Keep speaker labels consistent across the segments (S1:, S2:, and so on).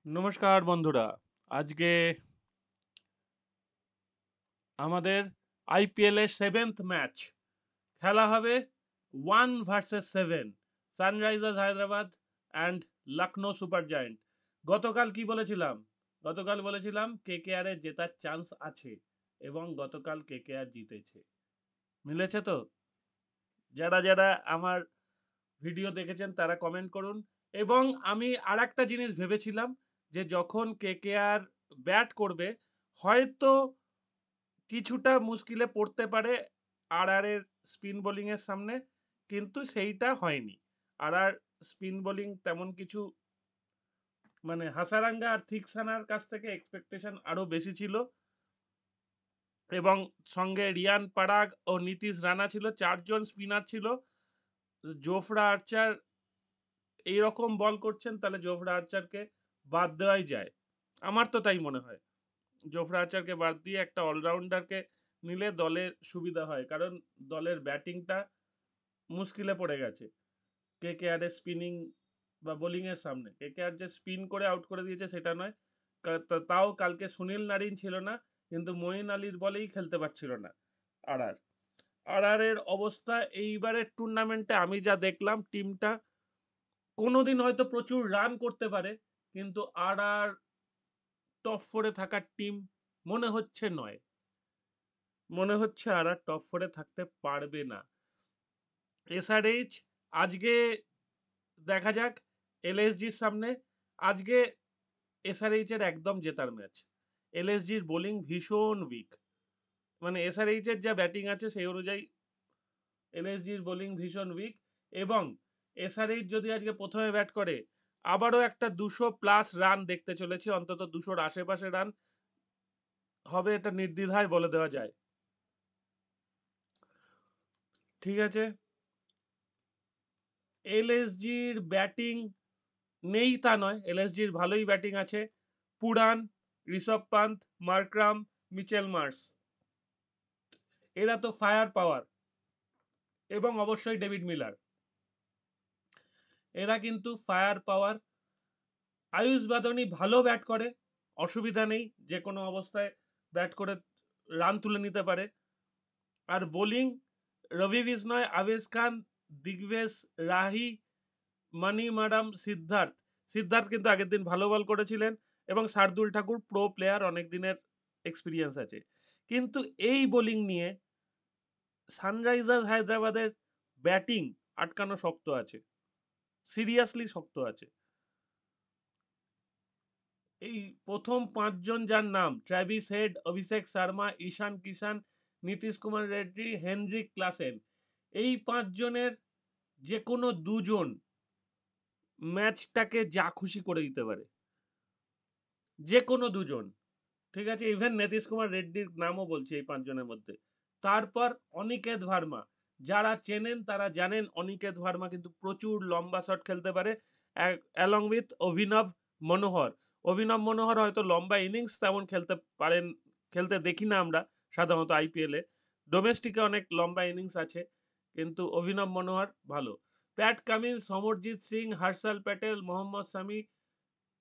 S1: নমস্কার বন্ধুরা। আজকে আমাদের আইপিএল এর 7th ম্যাচ খেলা হবে 1 versus 7, Sunrisers Hyderabad and Lucknow super giant. গতকাল কি বলেছিলাম? গতকাল বলেছিলাম কেকেআর এর জেতার চান্স আছে এবং গতকাল কেকেআর জিতেছে। মিলেছে তো? যারা যারা আমার ভিডিও দেখেছেন তারা কমেন্ট করুন। এবং আমি আরেকটা জিনিস ভেবেছিলাম যে যখন কেকেআর ব্যাট করবে হয়তো কিছুটা মুশকিলে পড়তে পারে এর স্পিন বোলিং এর সামনে, কিন্তু সেইটা হয়নি। আর স্পিন বোলিং তেমন কিছু, মানে হাসারাঙ্গা আর থিকসানার কাছ থেকে এক্সপেকটেশন আরো বেশি ছিল, এবং সঙ্গে রিয়ান পারাগ ও নীতিশ রানা ছিল, চারজন স্পিনার ছিল। জোফরা আর্চার এইরকম বল করছেন, তাহলে জোফরা আর্চারকে বাদ দেওয়াই যায়, আমার তো তাই মনে হয়। জোফরা আর্চারকে বাদ দিয়ে একটা অলরাউন্ডারকে নিলে দলের সুবিধা হয়, কারণ দলের ব্যাটিংটা মুশকিলে পড়ে গেছে কেকেআর এর স্পিনিং বা বোলিং এর সামনে। কেকেআর যে স্পিন করে আউট করে দিয়েছে সেটা নয়, তাও কালকে সুনীল নারিন ছিল না, কিন্তু মঈন আলীর বলেই খেলতে পারছিল না আর আর আর এর অবস্থা এইবারের টুর্নামেন্টে আমি যা দেখলাম, টিমটা কোনোদিন হয়তো প্রচুর রান করতে পারে, কিন্তু আর টপ ফোরে থাকার টিম মনে হচ্ছে নয়। মনে হচ্ছে আর টপ ফোরে থাকতে পারবে না। এসআরএইচ আজকে দেখা যাক এলএসজির সামনে। আজকে এসআরএইচ এর একদম জেতার ম্যাচ। এলএসজির বোলিং ভীষণ উইক, মানে এসআরএইচ এর যা ব্যাটিং আছে সেই অনুযায়ী এলএসজির বোলিং ভীষণ উইক। এবং এসআরএইচ যদি আজকে প্রথমে ব্যাট করে, আবারও একটা 200+ রান দেখতে চলেছি, অন্তত 200-র আশেপাশে রান হবে, এটা নির্দ্বিধায় বলে দেওয়া যায়। ঠিক আছে, এলএসজির ব্যাটিং নেই তা নয়, এলএসজির ভালোই ব্যাটিং আছে। পুরান, Rishabh Pant, Markram, Mitchell Mars, এরা তো ফায়ার পাওয়ার, এবং অবশ্যই ডেভিড মিলার, এরা কিন্তু ফায়ার পাওয়ার। আয়ুষ বাদনি ভালো ব্যাট করে, অসুবিধা নেই, যে কোনো অবস্থায় ব্যাট করে রান তুলে নিতে পারে। আর বোলিং রবি বিষ্ণয়, আবেজ খান, দিগ্বেশ রাহি, মানি ম্যাডাম, সিদ্ধার্থ। সিদ্ধার্থ কিন্তু আগের দিন ভালো বল করেছিলেন, এবং শার্দুল ঠাকুর প্রো প্লেয়ার, অনেক দিনের এক্সপিরিয়েন্স আছে। কিন্তু এই বোলিং নিয়ে সানরাইজার্স হায়দ্রাবাদের ব্যাটিং আটকানো শক্ত আছে, সিরিয়াসলি শক্ত আছে। এই প্রথম পাঁচজন যার নাম, ট্র্যাভিস হেড, অভিষেক শর্মা, ঈশান কিষান, নীতিশ কুমার রেড্ডি, হেনরিক ক্লাসেন, এই পাঁচজনের যে কোনো দুজন ম্যাচটাকে যা খুশি করে দিতে পারে, যে কোনো দুজন। ঠিক আছে, ইভেন নীতিশ কুমার রেড্ডির নামও বলছি এই পাঁচজনের মধ্যে। তারপর অনিকেত ভার্মা, যারা চেনেন তারা জানেন অনিকেত ভার্মা কিন্তু প্রচুর লম্বা শট খেলতে পারে, অ্যালং উইথ অভিনব মনোহর। অভিনব মনোহর হয়তো লম্বা ইনিংস তেমন খেলতে পারেন, খেলতে দেখি না আমরা সাধারণত আইপিএলে। ডোমেস্টিকে অনেক লম্বা ইনিংস আছে, কিন্তু অভিনব মনোহর ভালো। প্যাট কামিন্স, সমরজিৎ সিং, হর্ষল প্যাটেল, মোহাম্মদ শামি,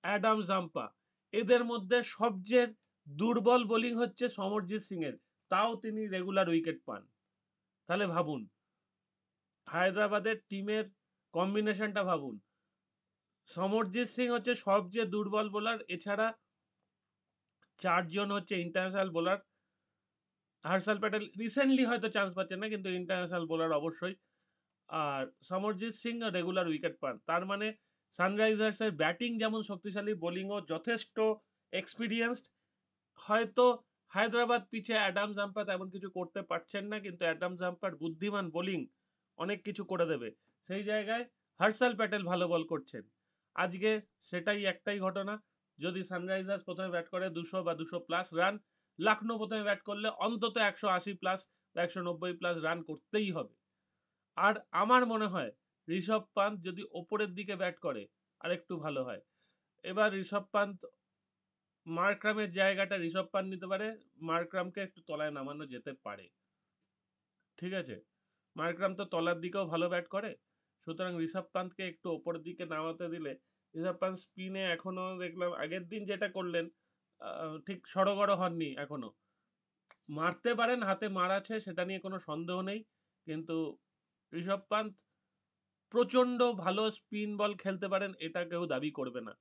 S1: অ্যাডাম জাম্পা, এদের মধ্যে সবচেয়ে দুর্বল বোলিং হচ্ছে সমরজিৎ সিং এর, তাও তিনি রেগুলার উইকেট পান। তাহলে ভাবুন হায়দ্রাবাদের টিমের কম্বিনেশনটা ভাবুন। সমরজিৎ সিং হচ্ছে সবচেয়ে দুর্বল বোলার, এছাড়া চারজন হচ্ছে international bowler. Harshal Patel recently হয়তো চান্স পাচ্ছেন না, কিন্তু ইন্টারন্যাশনাল বোলার অবশ্যই। আর সমরজিৎ সিং রেগুলার উইকেট পান, তার মানে সানরাইজার্সের ব্যাটিং যেমন শক্তিশালী, বোলিংও যথেষ্ট এক্সপিরিয়েন্সড। হয়তো হায়দ্রাবাদ পিচে অ্যাডাম জাম্পা তেমন কিছু করতে পারছেন না, কিন্তু অ্যাডাম জাম্পার বুদ্ধিমান বোলিং অনেক কিছু করে দেবে। সেই জায়গায় হর্ষল প্যাটেল ভালো বল করছেন। আজকে সেটাই একটাই ঘটনা, যদি সানরাইজার্স প্রথমে ব্যাট করে 200 বা 200+ রান, লখনৌ প্রথমে ব্যাট করলে অন্তত 180+ বা 190+ রান করতেই হবে। আর আমার মনে হয় ঋষভ পান্ত যদি ওপরের দিকে ব্যাট করে আর একটু ভালো হয়। এবার ঋষভ পান্ত, মার্করামের জায়গাটা ঋষভ পান্ত নিতে পারে, মার্করামকে একটু তলায় নামানো যেতে পারে। ঠিক আছে, মার্করাম তো তলার দিকেও ভালো ব্যাট করে, সুতরাং ঋষভ পান্তকে একটু ওপরের দিকে নামাতে দিলে ঋষভ পান্ত স্পিনে এখনো দেখলাম আগের দিন যেটা করলেন ঠিক সড়গড় হননি এখনো। মারতে পারেন, হাতে মার আছে, সেটা নিয়ে কোনো সন্দেহ নেই, কিন্তু ঋষভ পান্ত প্রচন্ড ভালো স্পিন বল খেলতে পারেন এটা কেউ দাবি করবে না।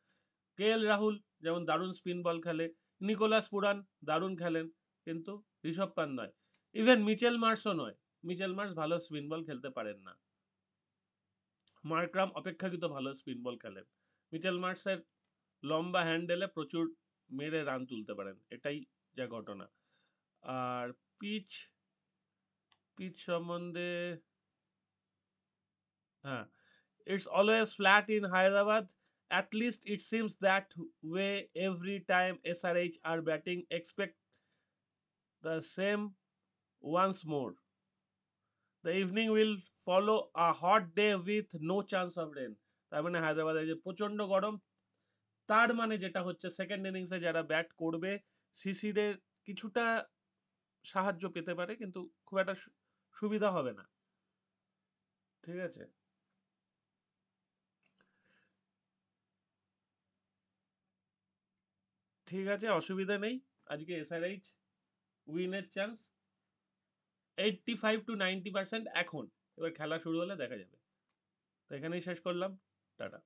S1: কেএল রাহুল যেমন দারুণ স্পিন বল খেলে, নিকোলাস পুরান দারুণ খেলেন, কিন্তু ঋষভ পান্ত নয়। ইভেন মিচেল মার্সও নয়, মিচেল মার্স ভালো স্পিন বল খেলতে পারেন না। মার্করাম অপেক্ষাকৃত ভালো স্পিন বল খেলেন। মিচেল মার্সের লম্বা হ্যান্ডেলে প্রচুর মেরে রান তুলতে পারেন, এটাই যা ঘটনা। আর পিচ পিচ সম্বন্ধে, হ্যাঁ, it's always flat in Hyderabad. At least it seems that way every time SRH are batting. Expect the same once more. The evening will follow a hot day with no chance of rain. তার মানে হায়দ্রাবাদে যে প্রচন্ড গরম, তার মানে যেটা হচ্ছে সেকেন্ড ইনিংসে যারা ব্যাট করবে শিশিরের কিছুটা সাহায্য পেতে পারে, কিন্তু খুব একটা সুবিধা হবে না। ঠিক আছে, ঠিক আছে, অসুবিধা নেই। আজকে এসআরএইচ উইনের চান্স 85 to 90% এখন। এবার খেলা শুরু হলে দেখা যাবে। তো এখানেই শেষ করলাম। টাটা।